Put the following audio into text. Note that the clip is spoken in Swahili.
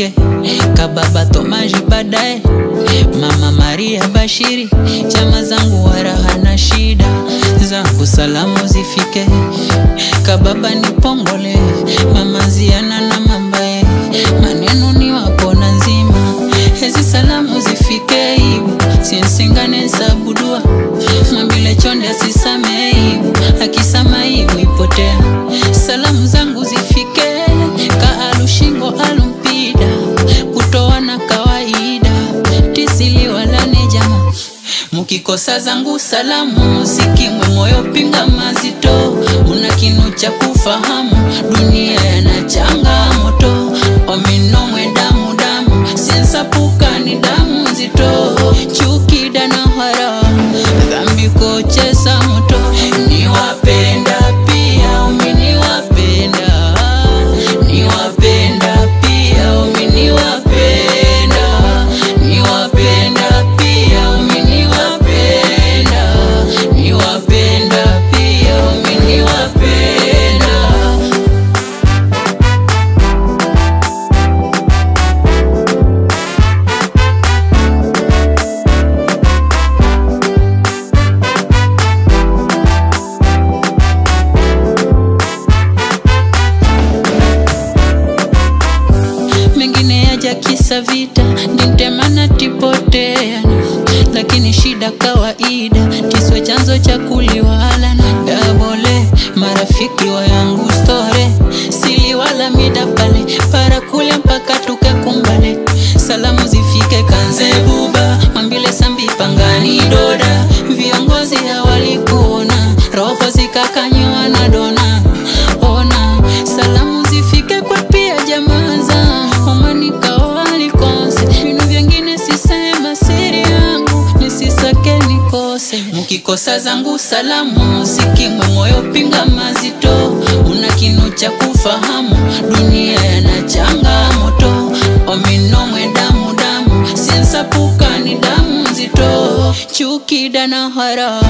zifike, kababa Tomaji baadaye, mama Maria Bashiri, chama zangu waraha na shida zangu salamu zifike, kababa Nipongole, mama Ziana na mambaye, maneno ni wako na nzima, hezi salamu zifike ibu, siensingane sabudua, mambile chonde asisame ibu, akisama ibu ipotea, salamu zangu zifike, kaalushingo alumpida, kutoa na kawaida, tisili wala nejama, mukikosa zangu salamu, sikimwe moyo pinga mazito, unakinu cha kufahamu, dunia yana changamoto, ominomwe damu damu, sensapuka ni damu zito, chuki dana hara, dhambi kochesa moto, niwapenda pia umini wapenda, niwapenda pia umini wapenda, niwapenda pia umini wapenda, niwapenda pia umini wapenda. Mengine yaja kisa vita, ndintemana tipoteana, lakini shida kawaida, kiswa chanzo cha kuliwala na dabole, marafiki wa yangu story, sili wala mida pale, para kule mpaka tukekumbale, salamu zifike Kanzebuba, mambile sambi pangani doda, viongozi hawalikuona, roho zikakanywa na dona, ona, salamu zifike kwa pia jamaza, omanika walikose, vinu vyengine sisema siri yangu, nisisake nikose, mukikosa zangu salamu, sikimwe moyo pinga mazito, unakinu cha kufahamu, dunia yana changamoto, ominomwe damu damu, sensapuka ni damu zito, chuki dana hara,